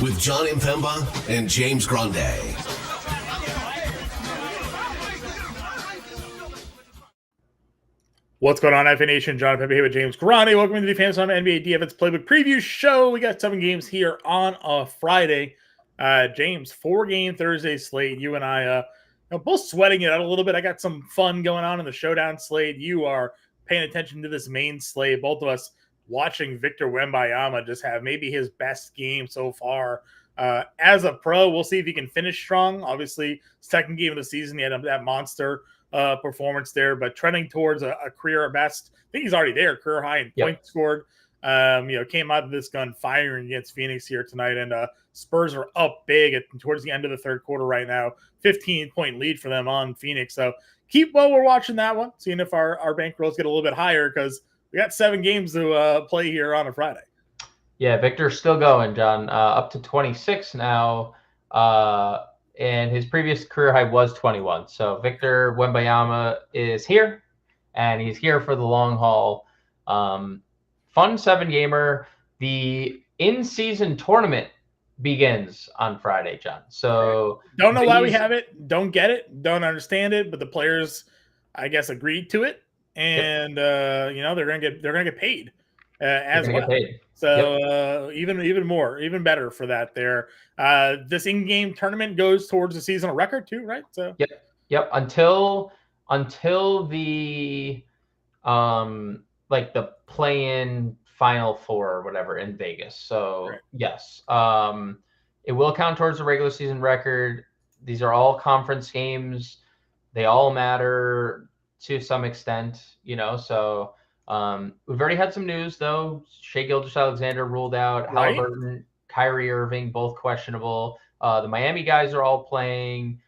with Jon Impemba and James Grande. What's going on, FA Nation? Jon Impemba here with James Grande. Welcome to the Fantasy NBA DFS Playbook Preview Show. We got 7 games here on a Friday. James, 4-game Thursday slate. You and I both sweating it out a little bit. I got some fun going on in the showdown slate. You are paying attention to this main slate. Both of us watching Victor Wembanyama just have maybe his best game so far. As a pro, we'll see if he can finish strong. Obviously, second game of the season, he had that monster performance there, but trending towards a career best. I think he's already there, career high in points scored. Came out of this gun firing against Phoenix here tonight, and Spurs are up big towards the end of the third quarter right now. 15-point lead for them on Phoenix. So keep while we're watching that one, seeing if our bankrolls get a little bit higher, because we got 7 games to play here on a Friday. Yeah, Victor's still going, John. Up to 26 now. And his previous career high was 21. So Victor Wembanyama is here, and he's here for the long haul. Fun 7-gamer. The in-season tournament begins on Friday, John. So don't know why we have it. Don't get it. Don't understand it. But the players, I guess, agreed to it, and they're gonna get paid as well. So even better for that there. This in-game tournament goes towards the seasonal record too, right? So yep. Until the the play-in Final Four or whatever in Vegas. So yes, it will count towards the regular season record. These are all conference games. They all matter to some extent, So we've already had some news though. Shai Gilgeous-Alexander ruled out. Right. Halliburton, Kyrie Irving, both questionable. The Miami guys are all playing.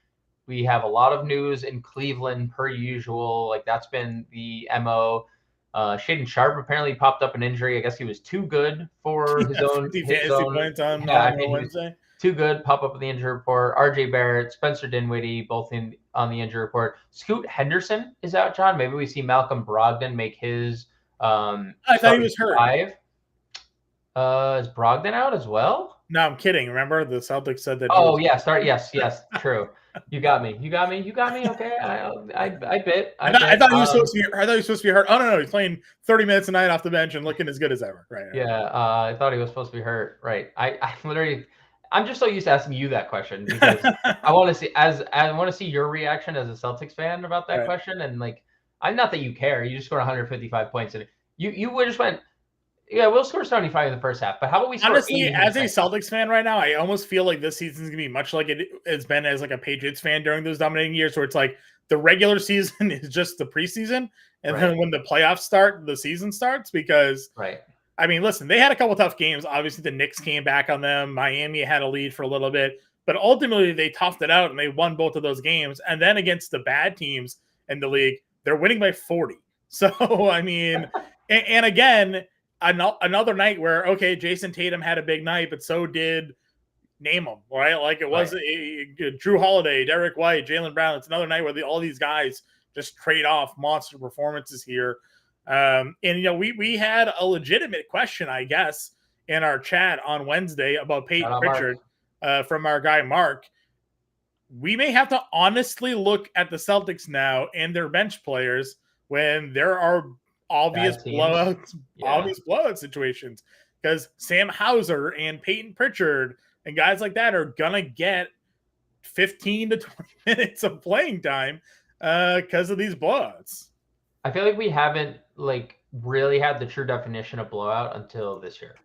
We have a lot of news in Cleveland per usual. That's been the MO. Shaedon Sharpe apparently popped up an injury. I guess he was too good for his own points on Wednesday. Too good. Pop up in the injury report. RJ Barrett, Spencer Dinwiddie, both on the injury report. Scoot Henderson is out, John. Maybe we see Malcolm Brogdon make his. I thought he was hurt. 5. Is Brogdon out as well? No, I'm kidding. Remember the Celtics said that. Oh yeah, yes, true. You got me. Okay, I bit. I thought he was supposed to be. I thought he was supposed to be hurt. Oh no, he's playing 30 minutes a night off the bench and looking as good as ever. Right. Yeah, I thought he was supposed to be hurt. Right. I'm just so used to asking you that question because I want to see your reaction as a Celtics fan about that question. And I'm not that you care. You just scored 155 points and you just went. Yeah, we'll score 75 in the first half, but how about we score honestly, as a Celtics fan right now, I almost feel like this season's going to be much like it's been as a Patriots fan during those dominating years, where it's the regular season is just the preseason, and then when the playoffs start, the season starts, because I mean, listen, they had a couple tough games. Obviously, the Knicks came back on them. Miami had a lead for a little bit, but ultimately they toughed it out and they won both of those games. And then against the bad teams in the league, they're winning by 40. So, I mean, and again, another night where, Jason Tatum had a big night, but so did name them, right? It was Drew Holiday, Derek White, Jaylen Brown. It's another night where all these guys just trade off monster performances here. And we had a legitimate question, I guess, in our chat on Wednesday about Peyton Pritchard from our guy Mark. We may have to honestly look at the Celtics now and their bench players when there are obvious blowout situations, because Sam Hauser and Peyton Pritchard and guys like that are gonna get 15 to 20 minutes of playing time because of these blowouts. I feel like we haven't really had the true definition of blowout until this year.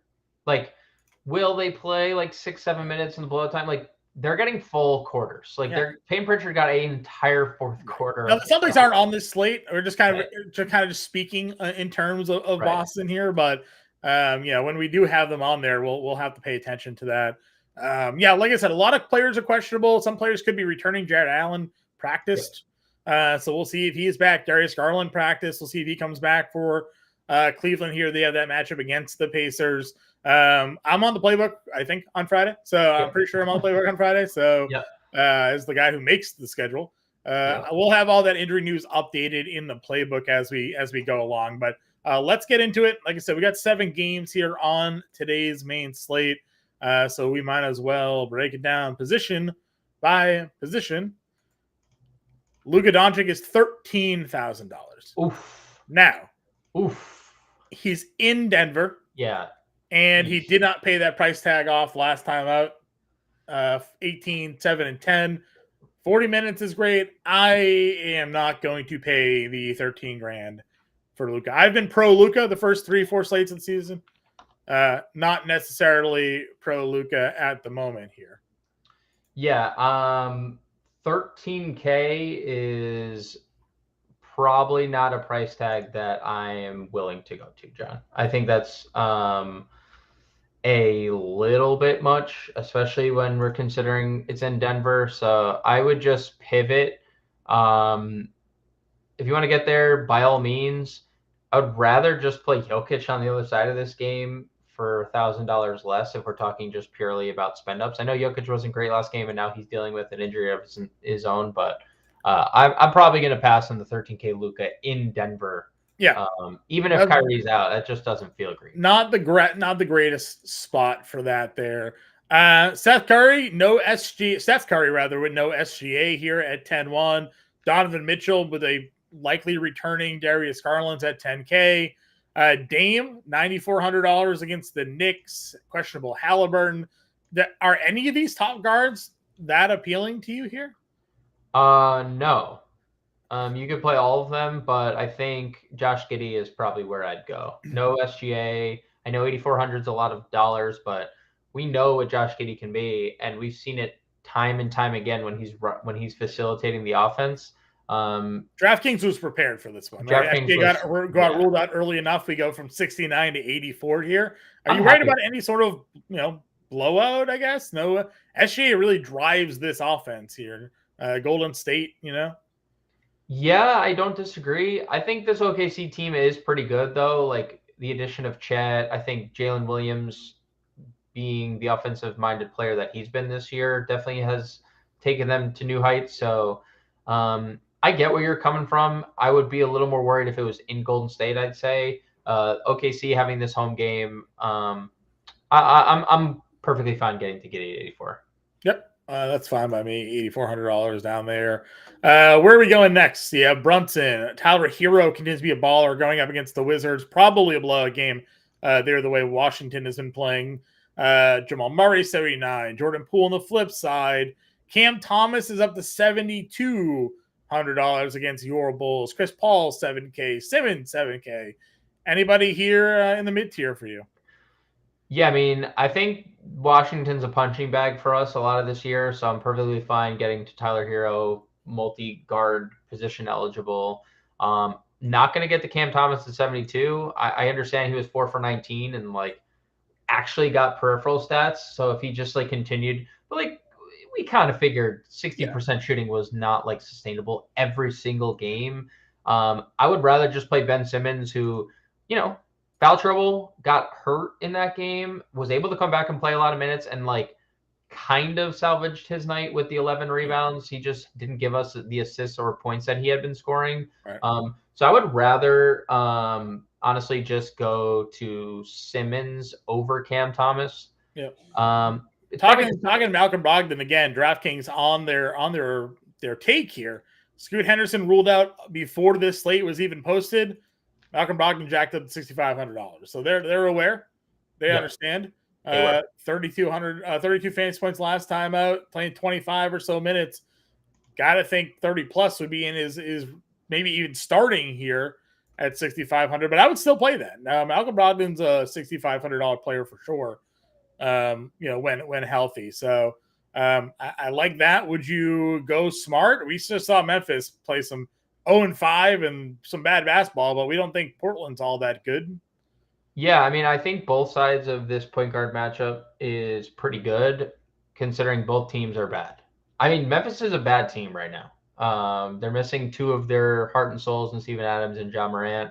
Will they play 6-7 minutes in the blowout time? They're getting full quarters. Peyton Pritchard got an entire fourth quarter. Now, the Celtics aren't on this slate. We're just kind of speaking in terms of Boston here, but when we do have them on there, we'll have to pay attention to that. Like I said, a lot of players are questionable. Some players could be returning. Jared Allen practiced, so we'll see if he's back. Darius Garland practiced. We'll see if he comes back for Cleveland here. They have that matchup against the Pacers. I'm on the playbook, I think, on Friday. So I'm pretty sure I'm on the playbook on Friday. So as the guy who makes the schedule, we'll have all that injury news updated in the playbook as we go along. But let's get into it. Like I said, we got 7 games here on today's main slate. So we might as well break it down position by position. Luka Doncic is $13,000. Oof. Now, Oof. he's in Denver. Yeah. And he did not pay that price tag off last time out. 18, 7, and 10. 40 minutes is great. I am not going to pay the 13 grand for Luka. I've been pro Luka the first 3-4 slates of the season. Not necessarily pro Luka at the moment here. Yeah. 13K is probably not a price tag that I am willing to go to, John. I think that's a little bit much, especially when we're considering it's in Denver. So I would just pivot. If you want to get there, by all means. I would rather just play Jokic on the other side of this game for $1,000 less if we're talking just purely about spend ups. I know Jokic wasn't great last game, and now he's dealing with an injury of his own, but I'm probably going to pass on the 13K Luka in Denver. Yeah. Even if Kyrie's out, that just doesn't feel great. Not the greatest spot for that there. Steph Curry with no SGA here at 10-1. Donovan Mitchell with a likely returning Darius Garland at 10K. Dame, $9,400 against the Knicks. Questionable Halliburton. Are any of these top guards that appealing to you here? No. You could play all of them, but I think Josh Giddey is probably where I'd go. No SGA. I know 8,400 is a lot of dollars, but we know what Josh Giddey can be, and we've seen it time and time again when he's facilitating the offense. DraftKings was prepared for this one, right? SGA got ruled out early enough. We go from 69 to 84 here. Are you worried about any sort of blowout? I guess no. SGA really drives this offense here. Golden State, Yeah, I don't disagree. I think this OKC team is pretty good, though. Like the addition of Chet, I think Jalen Williams being the offensive-minded player that he's been this year definitely has taken them to new heights. So I get where you're coming from. I would be a little more worried if it was in Golden State, I'd say. OKC having this home game, I'm perfectly fine getting to get 84. Yep. That's fine by me. $8,400 down there. Where are we going next? Yeah, Brunson. Tyler Hero continues to be a baller going up against the Wizards. Probably a blowout game there the way Washington has been playing. Jamal Murray, 79. Jordan Poole on the flip side. Cam Thomas is up to $7,200 against your Bulls. Chris Paul, 7K. Simmons, 7K. Anybody here in the mid-tier for you? Yeah, I mean, I think Washington's a punching bag for us a lot of this year, so I'm perfectly fine getting to Tyler Hero, multi-guard position eligible. Not going to get to Cam Thomas at 72. I understand he was 4 for 19 and actually got peripheral stats. So if he just continued, but we kind of figured 60% shooting was not sustainable every single game. I would rather just play Ben Simmons, who, foul trouble, got hurt in that game, was able to come back and play a lot of minutes and kind of salvaged his night with the 11 rebounds. He just didn't give us the assists or points that he had been scoring. Right. So I would rather honestly just go to Simmons over Cam Thomas. Yeah. Talking Malcolm Brogdon again, DraftKings on their take here. Scoot Henderson ruled out before this slate was even posted. Malcolm Brogdon jacked up to $6,500. So they're aware. They understand. 32 fantasy points last time out, playing 25 or so minutes. Got to think 30 plus would be in his maybe even starting here at 6,500. But I would still play that. Now Malcolm Brogdon's a $6,500 player for sure. When healthy. So I like that. Would you go smart? We just saw Memphis play some 0-5 and some bad basketball, but we don't think Portland's all that good. Yeah, I mean, I think both sides of this point guard matchup is pretty good, considering both teams are bad. I mean, Memphis is a bad team right now. They're missing 2 of their heart and souls in Steven Adams and John Morant.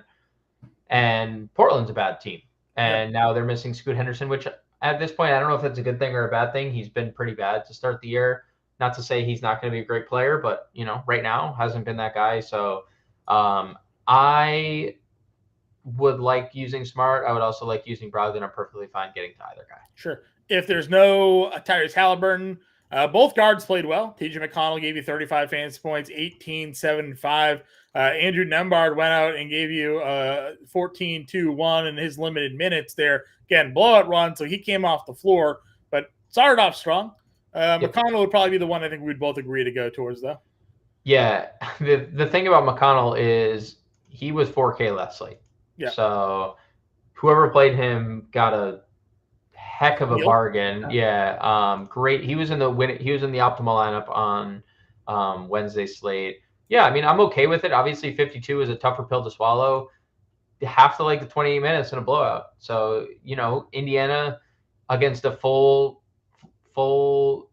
And Portland's a bad team. And now they're missing Scoot Henderson, which at this point, I don't know if that's a good thing or a bad thing. He's been pretty bad to start the year. Not to say he's not going to be a great player, but, right now hasn't been that guy. So I would like using Smart. I would also like using Brogdon. I'm perfectly fine getting to either guy. Sure. if there's no Tyrese Halliburton, both guards played well. TJ McConnell gave you 35 fantasy points, 18, 7, and 5. Andrew Nembhard went out and gave you 14, 2, 1 in his limited minutes there. Again, blowout run, so he came off the floor, but started off strong. McConnell would probably be the one I think we'd both agree to go towards, though. Yeah, the thing about McConnell is he was 4K last slate. Yeah. So whoever played him got a heck of a bargain. Yeah. Great. He was in the optimal lineup on Wednesday slate. Yeah, I mean, I'm okay with it. Obviously 52 is a tougher pill to swallow. You have to like the 28 minutes in a blowout. So, Indiana against a full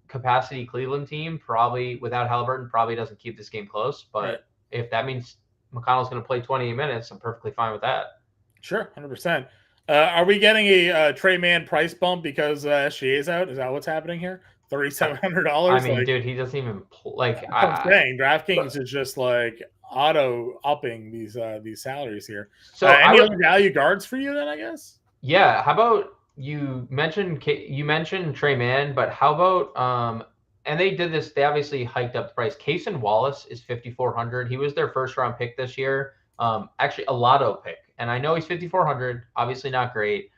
capacity Cleveland team, probably without Halliburton, probably doesn't keep this game close. But if that means McConnell's going to play 28 minutes, I'm perfectly fine with that. Sure, 100%. Are we getting a Trey Mann price bump because SGA is out? Is that what's happening here? $3,700. I mean, dude, he doesn't even I'm saying DraftKings is just like auto upping these salaries here. So any other value guards for you then? I guess. Yeah. How about you mentioned Trey Mann, but how about and they did this. They obviously hiked up the price. Cason Wallace is $5,400. He was their first round pick this year. Actually a lotto pick. And I know he's 5,400, obviously not great.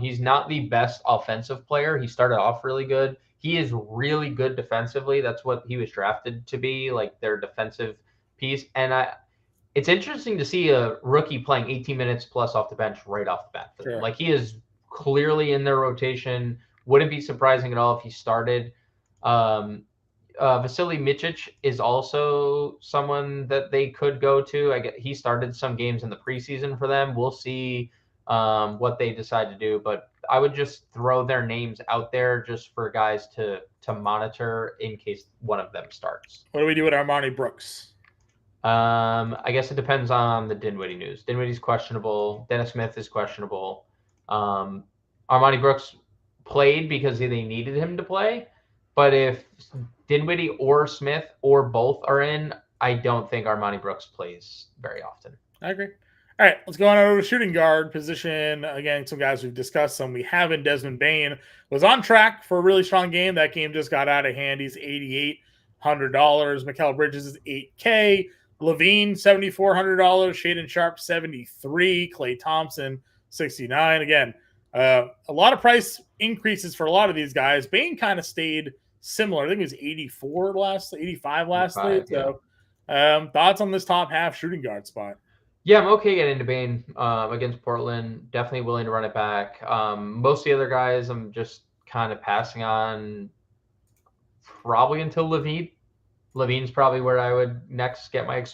He's not the best offensive player. He started off really good. He is really good defensively. That's what he was drafted to be, like their defensive piece. And it's interesting to see a rookie playing 18 minutes plus off the bench right off the bat. Sure. Like he is clearly in their rotation. Wouldn't be surprising at all if he started. Vasily Micic is also someone that they could go to. He started some games in the preseason for them. We'll see what they decide to do, but I would just throw their names out there just for guys to monitor in case one of them starts. What do we do with Armani Brooks? I guess it depends on the Dinwiddie news. Dinwiddie's questionable. Dennis Smith is questionable. Armani Brooks played because they needed him to play. But if Dinwiddie or Smith or both are in, I don't think Armani Brooks plays very often. I agree. All right, let's go on over to shooting guard position. Again, some guys we've discussed, some we haven't. Desmond Bane was on track for a really strong game. That game just got out of hand. He's $8,800. Mikal Bridges is $8K. Levine, $7,400. Shaedon Sharpe, $73. Klay Thompson, $69. Again, a lot of price increases for a lot of these guys. Bane kind of stayed similar. I think it was 85 last night. Yeah. So thoughts on this top half shooting guard spot? Yeah, I'm okay getting into Bane against Portland. Definitely willing to run it back. Most of the other guys, I'm just kind of passing on probably until Levine. Levine's probably where I would next get my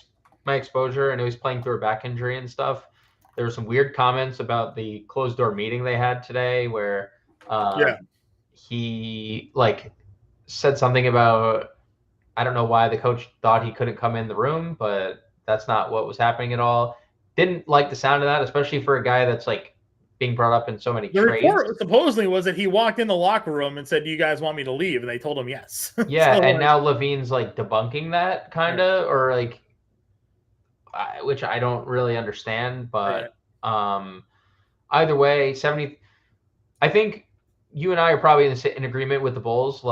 exposure. I know he's playing through a back injury and stuff. There were some weird comments about the closed door meeting they had today where he said something about, I don't know why the coach thought he couldn't come in the room, but that's not what was happening at all. Didn't like the sound of that, especially for a guy that's being brought up in so many trades. The report supposedly was that he walked in the locker room and said, "Do you guys want me to leave?" And they told him yes. Yeah, and now Levine's debunking that kind of, or which I don't really understand. But either way, 70. I think you and I are probably in agreement with the Bulls.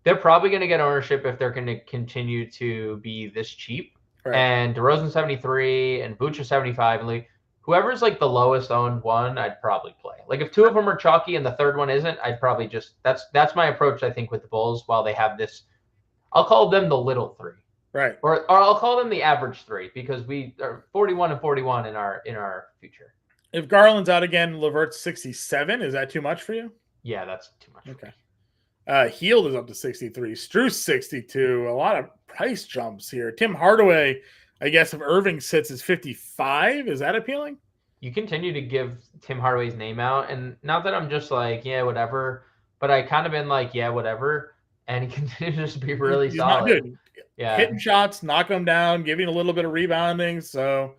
They're probably going to get ownership if they're going to continue to be this cheap. Right. And DeRozan 73 and Vucevic 75, and whoever's the lowest owned one, I'd probably play. If two of them are chalky and the third one isn't, I'd probably just that's my approach. I think with the Bulls, while they have this, I'll call them the little three, right? Or I'll call them the average three because we are 41 and 41 in our future. If Garland's out again, Levert's 67. Is that too much for you? Yeah, that's too much. Okay. Heald is up to 63. Strus 62. A lot of price jumps here. Tim Hardaway, I guess, if Irving sits, is 55. Is that appealing? You continue to give Tim Hardaway's name out, and not that I'm just yeah, whatever, but I kind of been yeah, whatever, and he continues to be really solid. Not good. Yeah, hitting shots, knocking them down, giving a little bit of rebounding. So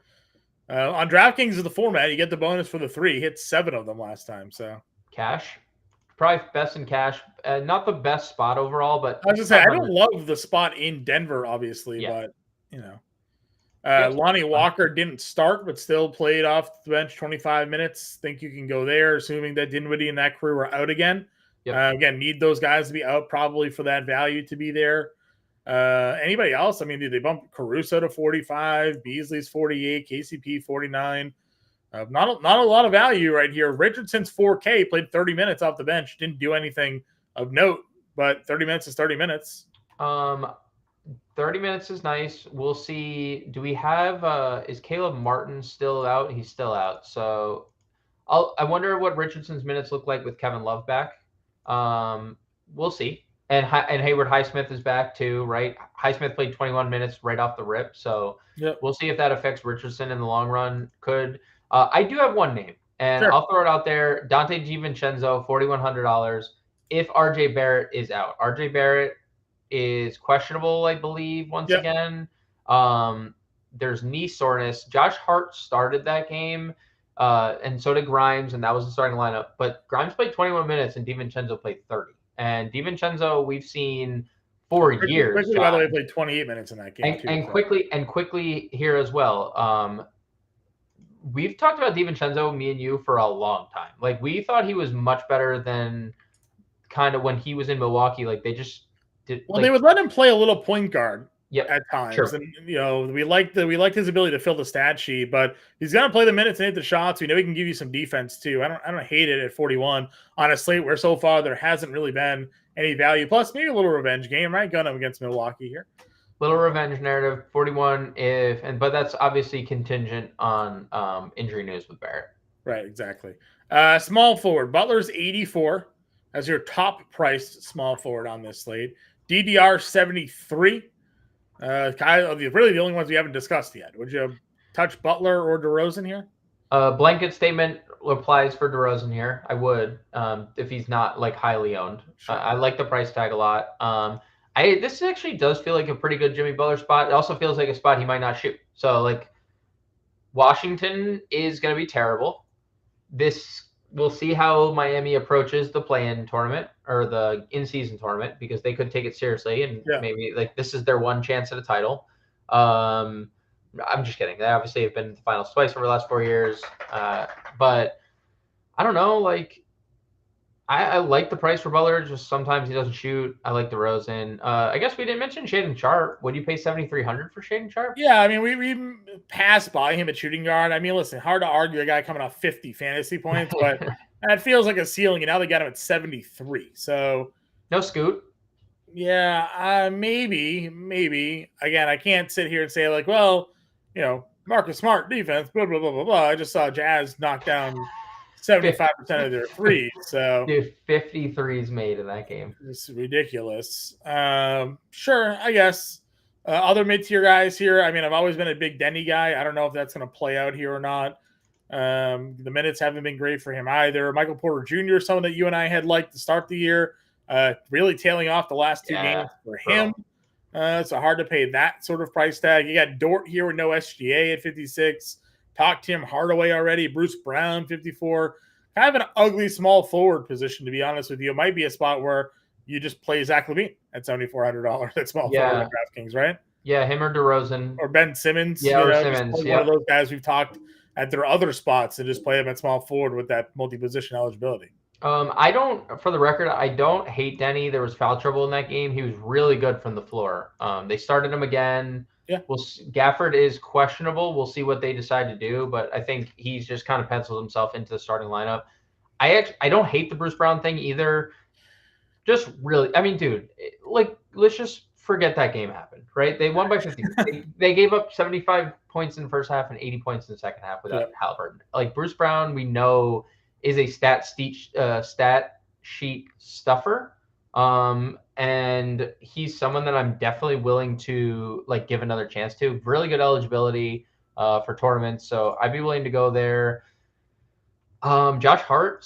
on DraftKings is the format. You get the bonus for the 3. He hit 7 of them last time. So cash. Probably best in cash. Not the best spot overall, but I was just saying I don't love the spot in Denver, obviously, but Lonnie Walker didn't start, but still played off the bench 25 minutes. Think you can go there, assuming that Dinwiddie and that crew are out again. Yep. Again, need those guys to be out probably for that value to be there. Anybody else? I mean, did they bump Caruso to 45, Beasley's 48, KCP 49? Not a lot of value right here. Richardson's 4K, played 30 minutes off the bench, didn't do anything of note, but 30 minutes is 30 minutes. 30 minutes is nice. We'll see. Do we have is Caleb Martin still out? He's still out. So I wonder what Richardson's minutes look like with Kevin Love back. We'll see. And Hayward Highsmith is back too, right? Highsmith played 21 minutes right off the rip. So We'll see if that affects Richardson in the long run. I do have one name, and I'll throw it out there. Dante DiVincenzo, $4,100 if RJ Barrett is out. RJ Barrett is questionable, I believe, once again. There's knee soreness. Josh Hart started that game, and so did Grimes, and that was the starting lineup. But Grimes played 21 minutes, and DiVincenzo played 30. And DiVincenzo, we've seen for years. Quickly, by the way, played 28 minutes in that game, and quickly here as well. We've talked about DiVincenzo, me and you, for a long time. Like, we thought he was much better than kind of when he was in Milwaukee. Like, they just did. Well, they would let him play a little point guard at times, sure. And we liked his ability to fill the stat sheet, but he's gonna play the minutes and hit the shots. We know he can give you some defense too. I don't hate it at 41 on a slate where so far there hasn't really been any value. Plus, maybe a little revenge game, right? Going up against Milwaukee here. Little revenge narrative, 41 but that's obviously contingent on injury news with Barrett. Right, exactly. Small forward, Butler's 84 as your top priced small forward on this slate. DDR 73. Really the only ones we haven't discussed yet. Would you touch Butler or DeRozan here? Blanket statement applies for DeRozan here. I would, if he's not like highly owned. Sure. I like the price tag a lot. This actually does feel like a pretty good Jimmy Butler spot. It also feels like a spot he might not shoot. So, like, Washington is going to be terrible. We'll see how Miami approaches the play-in tournament or the in-season tournament, because they could take it seriously and maybe like this is their one chance at a title. I'm just kidding. They obviously have been in the finals twice over the last 4 years. But I don't know, like, I like the price for Butler. Just sometimes he doesn't shoot. I like DeRozan. I guess we didn't mention Shaedon Sharpe. Would you pay $7,300 for Shaedon Sharpe? Yeah, I mean, we passed by him at shooting guard. I mean, listen, hard to argue a guy coming off 50 fantasy points, but that feels like a ceiling. And now they got him at 73. So no Scoot. Yeah, maybe. Again, I can't sit here and say like, well, Marcus Smart defense, blah blah blah blah blah. I just saw Jazz knock down 75% of their threes. So dude, 53s made in that game. It's ridiculous. Sure, I guess. Other mid-tier guys here. I mean, I've always been a big Denny guy. I don't know if that's going to play out here or not. The minutes haven't been great for him either. Michael Porter Jr., someone that you and I had liked to start the year, really tailing off the last two games for him. So hard to pay that sort of price tag. You got Dort here with no SGA at 56. Talked Tim Hardaway already. Bruce Brown, 54. Kind of an ugly small forward position, to be honest with you. It might be a spot where you just play Zach LaVine at $7,400 at small forward at DraftKings, right? Yeah, him or DeRozan. Or Ben Simmons. Yeah, or Simmons. One of those guys we've talked at their other spots and just play them at small forward with that multi-position eligibility. For the record, I don't hate Denny. There was foul trouble in that game. He was really good from the floor. They started him again. Yeah. Gafford is questionable. We'll see what they decide to do, but I think he's just kind of penciled himself into the starting lineup. I don't hate the Bruce Brown thing either. Just really, I mean, dude, like, let's just forget that game happened, right? They won by 50. They gave up 75 points in the first half and 80 points in the second half without Halliburton. Like, Bruce Brown, we know, is a stat sheet stuffer. And he's someone that I'm definitely willing to like give another chance to. Really good eligibility for tournaments, so I'd be willing to go there. Josh Hart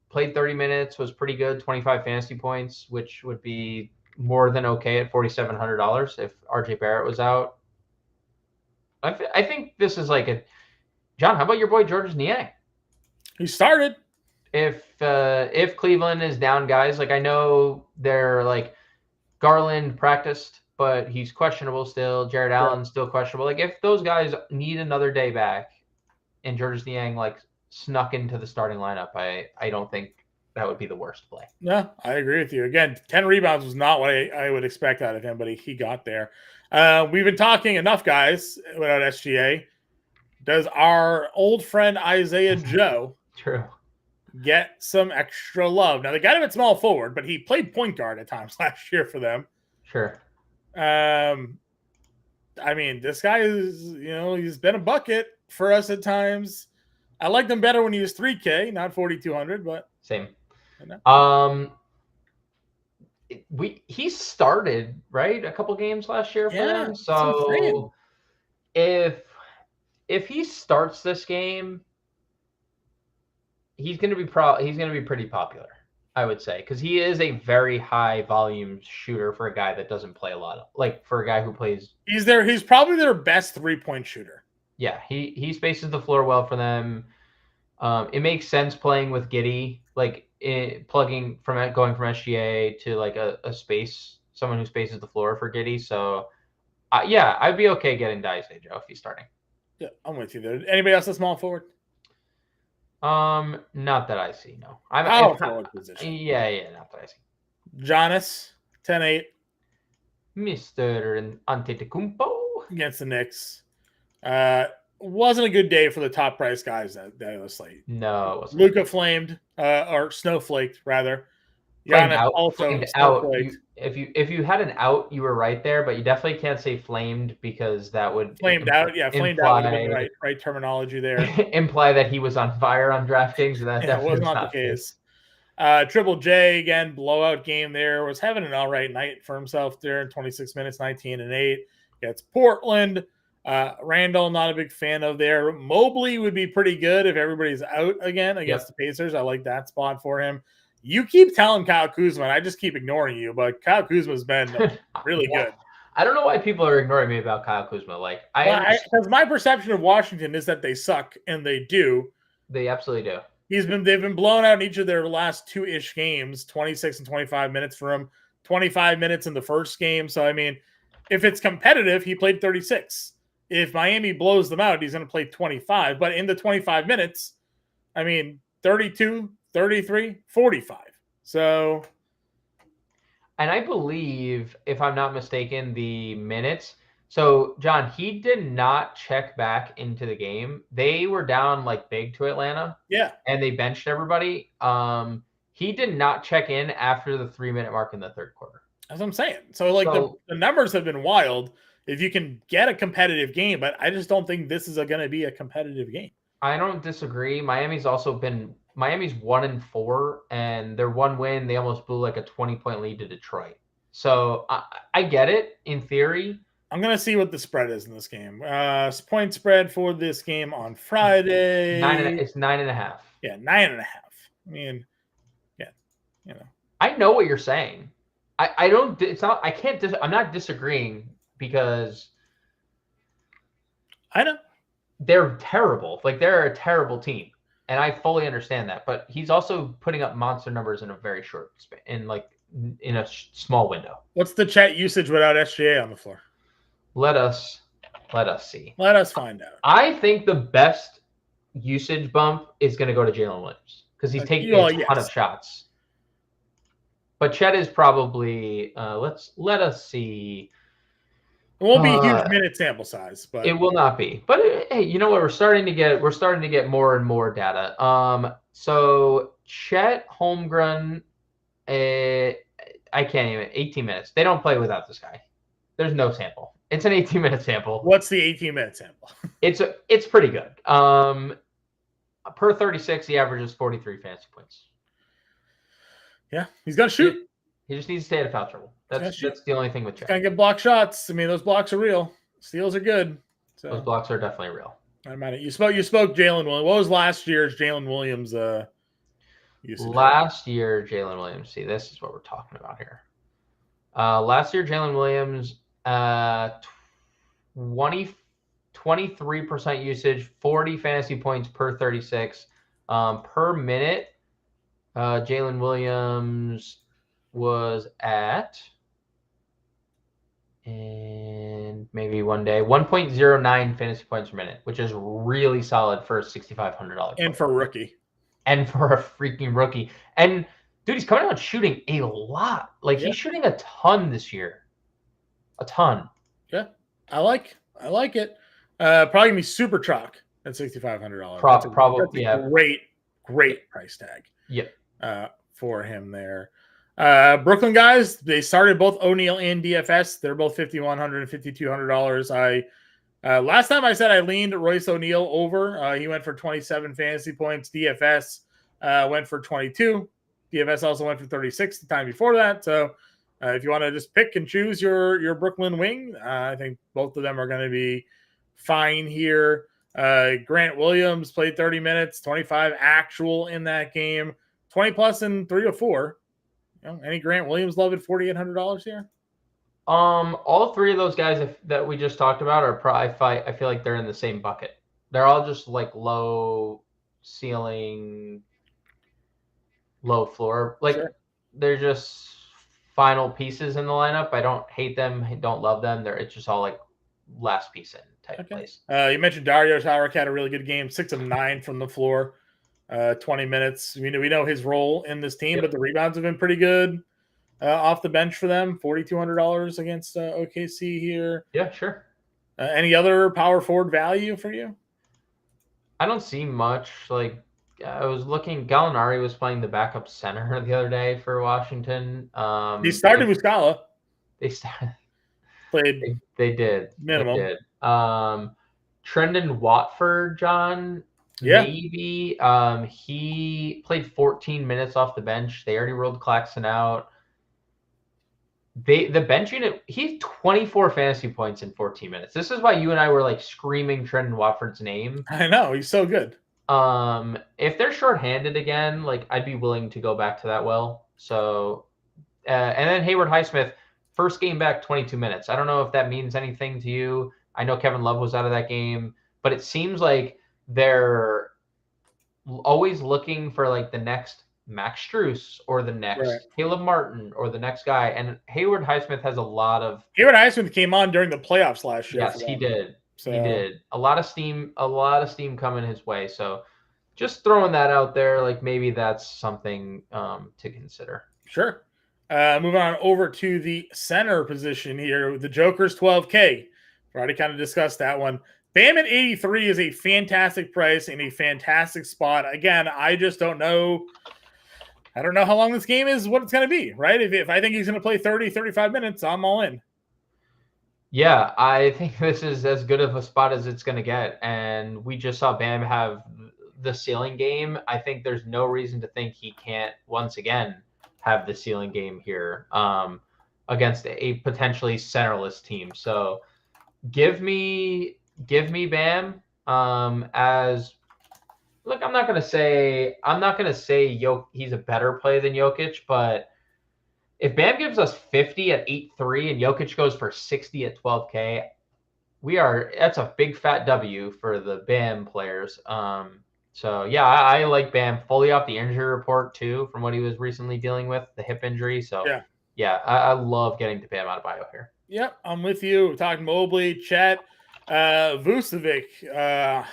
played 30 minutes, was pretty good, 25 fantasy points, which would be more than okay at $4,700 if RJ Barrett was out. I think this is like John, how about your boy Georges Niang? He started. If Cleveland is down guys, like I know they're like Garland practiced, but he's questionable still. Jared Allen's still questionable. Like if those guys need another day back and Georges Niang like snuck into the starting lineup, I don't think that would be the worst play. No, I agree with you. Again, 10 rebounds was not what I would expect out of him, but he got there. We've been talking enough, guys, without SGA. Does our old friend Isaiah Joe True. get some extra love? Now, they got him at small forward, but he played point guard at times last year for them. Sure. I mean, this guy is, he's been a bucket for us at times. I liked him better when he was 3K, not 4,200, but same. You know. He started right a couple games last year for them. So if he starts this game, he's going to be pretty popular, I would say, because he is a very high volume shooter for a guy that doesn't play a lot. Like for a guy who plays, he's probably their best 3-point shooter. Yeah, he spaces the floor well for them. It makes sense playing with Giddey, like going from SGA to like a space, someone who spaces the floor for Giddey. So, yeah, I'd be okay getting Isaiah Joe if he's starting. Yeah, I'm with you there. Anybody else a small forward? Not that I see. No, forward position. Yeah, not that I see. Giannis, 10-8. Mr. Antetokounmpo against the Knicks. Wasn't a good day for the top price guys that was slate. No, it wasn't. Luka flamed, or snowflaked rather. Giannis also snowflaked. If you had an out, you were right there, but you definitely can't say flamed because that would flamed out. Yeah, flamed out would have been right terminology there. Imply that he was on fire on DraftKings. That was not the case. Triple J again, blowout game there. Was having an all right night for himself there in 26 minutes, 19-8. Gets Portland. Randall, not a big fan of there. Mobley would be pretty good if everybody's out again against the Pacers. I like that spot for him. You keep telling Kyle Kuzma, and I just keep ignoring you, but Kyle Kuzma's been really good. I don't know why people are ignoring me about Kyle Kuzma. Because my perception of Washington is that they suck, and they do. They absolutely do. They've been blown out in each of their last 2-ish games, 26 and 25 minutes for him, 25 minutes in the first game. So, I mean, if it's competitive, he played 36. If Miami blows them out, he's going to play 25. But in the 25 minutes, I mean, 32, 33, 45. So. And I believe, if I'm not mistaken, the minutes. So, John, he did not check back into the game. They were down like big to Atlanta. Yeah. And they benched everybody. He did not check in after the 3-minute mark in the third quarter. That's what I'm saying. So, the numbers have been wild if you can get a competitive game, but I just don't think this is going to be a competitive game. I don't disagree. Miami's 1-4, and their one win, they almost blew like a 20-point lead to Detroit. So I get it in theory. I'm going to see what the spread is in this game. Point spread for this game on Friday. It's 9.5. Yeah, 9.5. I mean, yeah, I know what you're saying. I'm not disagreeing because I know they're terrible. Like they're a terrible team. And I fully understand that, but he's also putting up monster numbers in a very short span, in a small window. What's the chat usage without SGA on the floor? Let us see. Let us find out. I think the best usage bump is going to go to Jalen Williams because he's taking a ton of shots. But Chet is probably let us see. It won't be a huge minute sample size, but it will not be. But hey, you know what? We're starting to get more and more data. So Chet Holmgren, I can't even 18 minutes. They don't play without this guy. There's no sample. It's an 18-minute sample. What's the 18-minute sample? It's pretty good. Per 36, he averages 43 fantasy points. Yeah, he's got to shoot. He just needs to stay out of foul trouble. That's the only thing with Chet. Can't get block shots. I mean, those blocks are real. Steals are good. So those blocks are definitely real. I'm at it. You spoke Jalen Williams. What was last year's Jalen Williams usage? Last year, Jalen Williams. See, this is what we're talking about here. Last year, Jalen Williams, 23% usage, 40 fantasy points per 36. Per minute, Jalen Williams was at, and maybe one day, 1.09 fantasy points per minute, which is really solid for a $6,500. And for a rookie. and for a freaking rookie. And dude, he's coming out shooting a lot. Like he's shooting a ton this year. A ton. Yeah. I like it. Probably gonna be super chalk at $6,500. Probably, that's a great price tag. Yep. For him there. Brooklyn guys, they started both O'Neal and DFS. They're both $5,100 and $5,200. Last time I said I leaned Royce O'Neal over. He went for 27 fantasy points. DFS went for 22. DFS also went for 36 the time before that. So if you want to just pick and choose your Brooklyn wing, I think both of them are going to be fine here. Grant Williams played 30 minutes, 25 actual in that game, 20 plus in 3 or 4. Any Grant Williams love at $4,800 here? All three of those guys that we just talked about are probably, I feel like they're in the same bucket. They're all just like low ceiling, low floor. Like they're just final pieces in the lineup. I don't hate them. I don't love them. It's just all like last piece in type place. You mentioned Dario Saric had a really good game, 6 of 9 from the floor, 20 minutes. We know his role in this team, but the rebounds have been pretty good. Off the bench for them, $4,200 against OKC here. Yeah, sure. Any other power forward value for you? I don't see much. Like I was looking, Gallinari was playing the backup center the other day for Washington. He started with Scala. They started. Played. They did. Minimum. They did. Trendon Watford, John. Yeah. Maybe. He played 14 minutes off the bench. They already rolled Claxton out. The bench unit, he's 24 fantasy points in 14 minutes. This is why you and I were like screaming Trendon Watford's name. I know, he's so good. If they're shorthanded again, like I'd be willing to go back to that well. So, and then Hayward Highsmith, first game back, 22 minutes. I don't know if that means anything to you. I know Kevin Love was out of that game, but it seems like they're always looking for like the next Max Strus or the next Caleb Martin or the next guy. And Hayward Highsmith has a lot of. Hayward Highsmith came on during the playoffs last year. Yes, he did. So. He did. A lot of steam coming his way. So just throwing that out there, like maybe that's something to consider. Sure. Moving on over to the center position here. The Joker's 12K. We already kind of discussed that one. Bam at 83 is a fantastic price in a fantastic spot. Again, I just don't know. I don't know how long this game is, what it's going to be, right? If I think he's going to play 30, 35 minutes, I'm all in. Yeah, I think this is as good of a spot as it's going to get. And we just saw Bam have the ceiling game. I think there's no reason to think he can't, once again, have the ceiling game here against a potentially centerless team. So give me Bam as look. I'm not gonna say he's a better play than Jokic, but if Bam gives us 50 at 8-3 and Jokic goes for 60 at 12K, that's a big fat W for the Bam players. So yeah, I like Bam fully off the injury report too, from what he was recently dealing with, the hip injury. So yeah, I love getting to Bam Adebayo here. Yep, I'm with you. We're talking Mobley, Chet, Vucevic.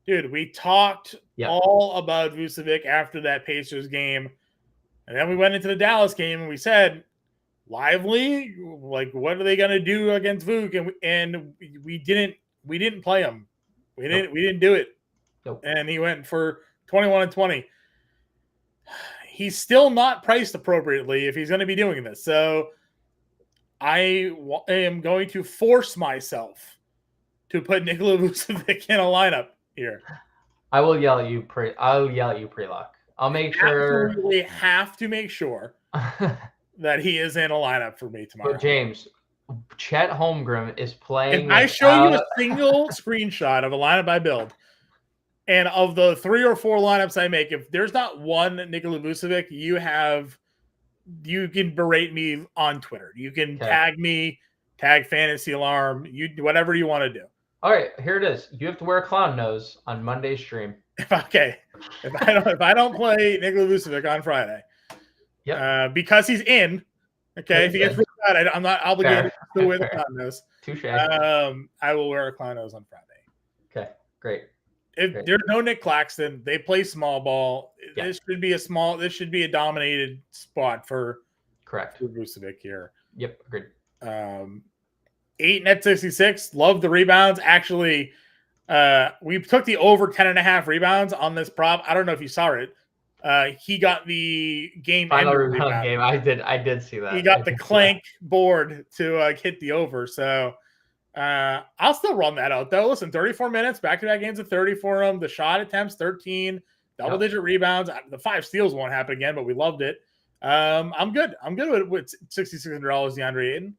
Dude, we talked all about Vucevic after that Pacers game. And then we went into the Dallas game and we said, Lively, like, what are they going to do against Vuk? And we didn't play him. We didn't do it. Nope. And he went for 21 and 20. He's still not priced appropriately if he's going to be doing this. So I am going to force myself to put Nikola Vucevic in a lineup here. I will yell at you pre-lock. I'll make sure. Absolutely have to make sure that he is in a lineup for me tomorrow. But James, Chet Holmgren is playing. If I show you a single screenshot of a lineup I build, and of the 3 or 4 lineups I make, if there's not one Nikola Vucevic, you can berate me on Twitter. You can tag me, tag Fantasy Alarm, whatever you want to do. All right, here it is. You have to wear a clown nose on Monday's stream. If I don't play Nikola Vucevic on Friday, because he's in. Okay, if he gets ruled out, I'm not obligated to wear the clown nose. Touche. I will wear a clown nose on Friday. Okay, great. If there's no Nick Claxton, they play small ball. Yeah. This should be a dominated spot for Vucevic here. Yep, agreed. 8 net 66. Love the rebounds. Actually, we took the over 10.5 rebounds on this prop. I don't know if you saw it. He got the final rebound game. I did see that. He got the clank board to hit the over. So I'll still run that out though. Listen, 34 minutes, back-to-back games of 30 for him. The shot attempts 13, double-digit rebounds. The 5 steals won't happen again, but we loved it. I'm good. I'm good with $6,600 DeAndre Ayton.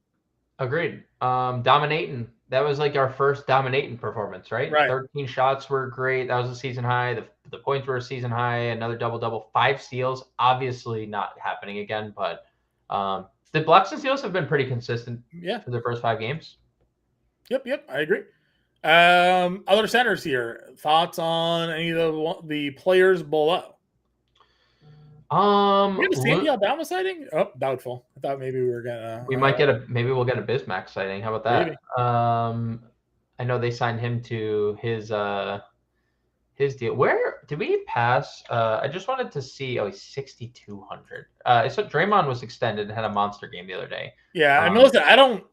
Agreed. Dominating. That was like our first dominating performance, right? 13 shots were great. That was a season high. The points were a season high. Another double-double. 5 steals. Obviously not happening again, but the blocks and steals have been pretty consistent for the first 5 games. Yep. I agree. Other centers here. Thoughts on any of the players below? We have a Sandy Alabama sighting? Oh, doubtful. I thought maybe we were gonna. Maybe we'll get a Bismack sighting. How about that? Maybe. I know they signed him to his deal. Where did we pass? I just wanted to see. Oh, he's 6,200. So Draymond was extended and had a monster game the other day. Yeah, I mean, listen, I don't.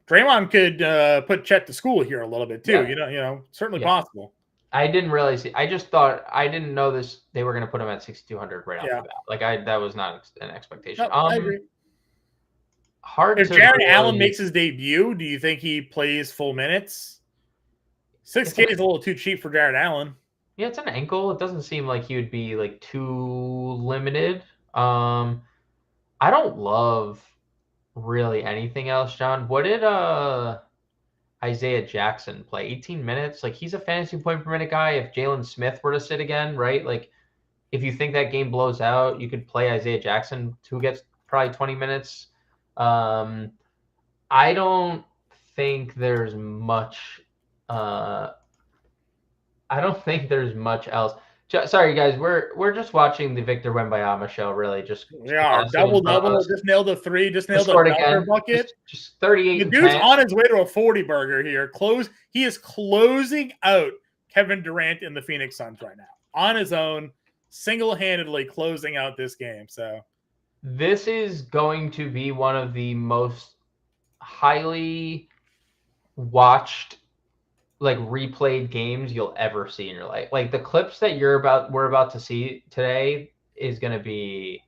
Draymond could put Chet to school here a little bit too. Yeah. Certainly possible. I didn't realize. I just thought I didn't know this. They were going to put him at 6,200 right off the bat. Like that was not an expectation. No, I agree. Hard. If Jared Allen makes his debut, do you think he plays full minutes? 6K is a little too cheap for Jared Allen. Yeah, it's an ankle. It doesn't seem like he would be like too limited. I don't love really anything else, John. What did Isaiah Jackson play? 18 minutes. Like he's a fantasy point per minute guy. If Jalen Smith were to sit again, right? Like if you think that game blows out, you could play Isaiah Jackson, who gets probably 20 minutes. I don't think there's much. I don't think there's much else. Sorry, guys. We're just watching the Victor Wembanyama show. Really, just we are double. Just nailed a 3. Just nailed a burger bucket. Just 38. The dude's on his way to a 40 burger here. He is closing out Kevin Durant in the Phoenix Suns right now on his own, single-handedly closing out this game. So this is going to be one of the most highly watched, like replayed games you'll ever see in your life. Like the clips that we're about to see today is going to be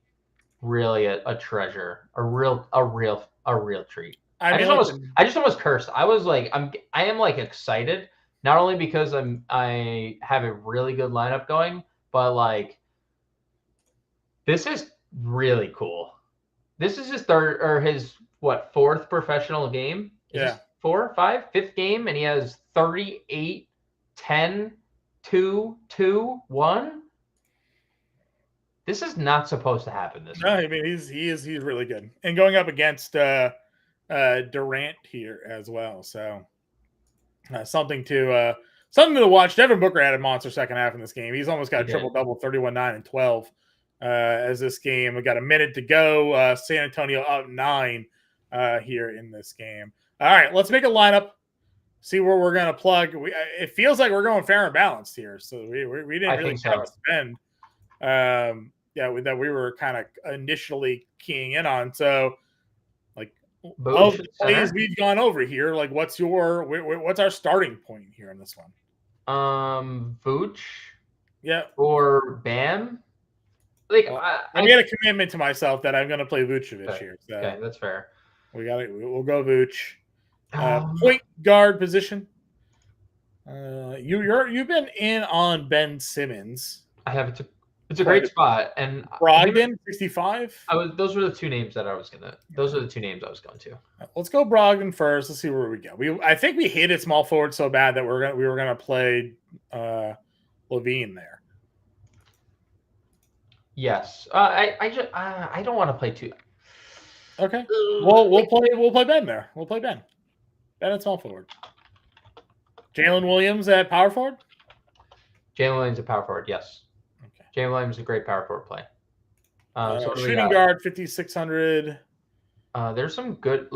really a treasure, a real treat. I just almost cursed. I was like, I am like excited, not only because I have a really good lineup going, but like this is really cool. This is his third or his fourth professional game? Yeah. 4, 5, 5th game, and he has 38, 10, 2, 2, 1. This is not supposed to happen this way. I mean, he's really good. And going up against Durant here as well. So something to watch. Devin Booker had a monster second half in this game. He's almost got a triple-double, 31, 9, and 12 as this game. We got a minute to go. San Antonio up 9 here in this game. All right, let's make a lineup. See where we're going to plug. It feels like we're going fair and balanced here. So we didn't really have a spend. That we were kind of initially keying in on. So, like, of the plays we've gone over here, like, what's our starting point here in this one? Vooch. Yeah. Or Bam. Like, I made a commitment to myself that I'm going to play Vucevic here. So okay, that's fair. We'll go Vooch. Point guard position. You've been in on Ben Simmons. I have. It's a great spot. And Brogdon, 65. Those were the two names that I was gonna. Those are the two names I was going to. Let's go Brogdon first. Let's see where we go. I think we hated small forward so bad that we were gonna play Levine there. Yes. I don't want to play two. Okay. We'll play Ben there. We'll play Ben. Ben at small forward. Jalen Williams at power forward? Jalen Williams at power forward, yes. Okay. Jalen Williams is a great power forward play. Shooting guard, 5,600. There's some good,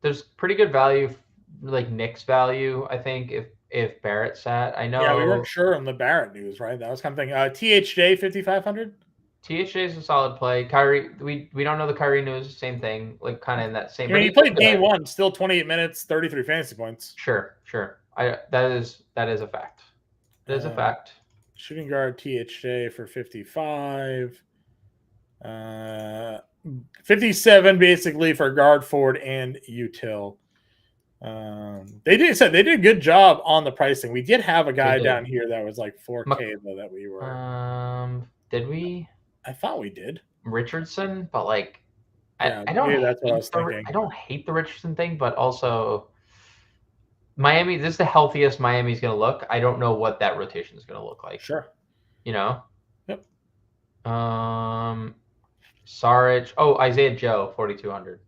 there's pretty good value, like Knicks value, I think. if Barrett sat. I know. Yeah, we weren't sure on the Barrett news, right? That was kind of thing. THJ 5,500. THJ is a solid play. Kyrie, we don't know the Kyrie news. Same thing, like kind of in that same. I mean, he played game one, still 28 minutes, 33 fantasy points. Sure. That is a fact. That is a fact. Shooting guard THJ for 55. 57 basically for guard, forward, and util. They did a good job on the pricing. We did have a guy down here that was like 4K though that we were. Did we? I thought we did Richardson, but like, yeah, I don't. That's what I was thinking. I don't hate the Richardson thing, but also Miami. This is the healthiest Miami's going to look. I don't know what that rotation is going to look like. Sure. You know. Yep. Saric. Oh, Isaiah Joe, 4,200.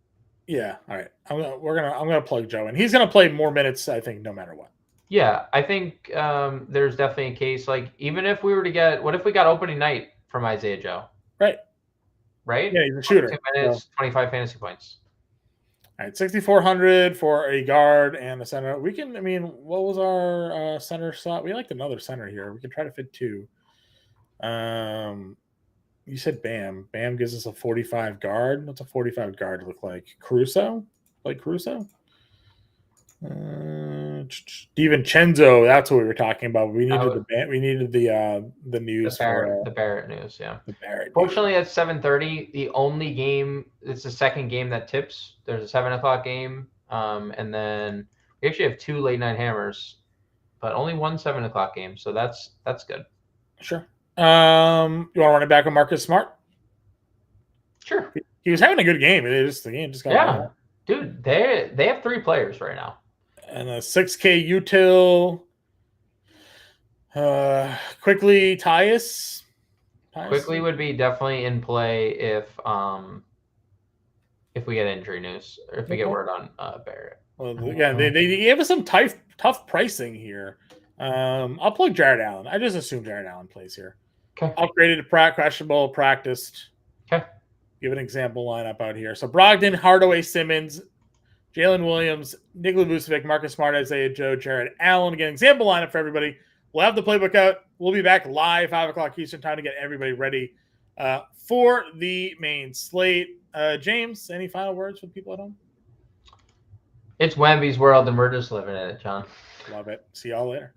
Yeah. All right. I'm gonna plug Joe in. He's gonna play more minutes, I think, no matter what. Yeah, I think there's definitely a case. Like, even if we were to get, what if we got opening night from Isaiah Joe? Right. Yeah, he's a shooter. 2 minutes, 25 fantasy points. All right, 6,400 for a guard and a center. We can. I mean, what was our center slot? We liked another center here. We can try to fit two. You said Bam. Bam gives us a 45 guard. What's a 45 guard look like? Caruso? Like Caruso? DiVincenzo. That's what we were talking about. We needed the news the Barrett news. Yeah. The Barrett. Fortunately, at 7:30, the only game. It's the second game that tips. There's a 7:00 game, and then we actually have 2 late night hammers, but only one 7:00 game. So that's good. Sure. You want to run it back with Marcus Smart? Sure. He was having a good game. The game just got better. Dude. They have 3 players right now. And a 6K util. Quickly Tyus. Quickly would be definitely in play if we get injury news or if we get word on Barrett. Well, yeah, they gave us some tough pricing here. I'll plug Jared Allen. I just assume Jared Allen plays here. Okay. Upgraded to questionable, practiced. Okay. Give an example lineup out here. So Brogdon, Hardaway, Simmons, Jalen Williams, Nikola Vucevic, Marcus Smart, Isaiah Joe, Jared Allen. Again, example lineup for everybody. We'll have the playbook out. We'll be back live 5 o'clock Eastern time to get everybody ready for the main slate. James, any final words for people at home? It's Wemby's world, and we're just living in it, John. Love it. See y'all later.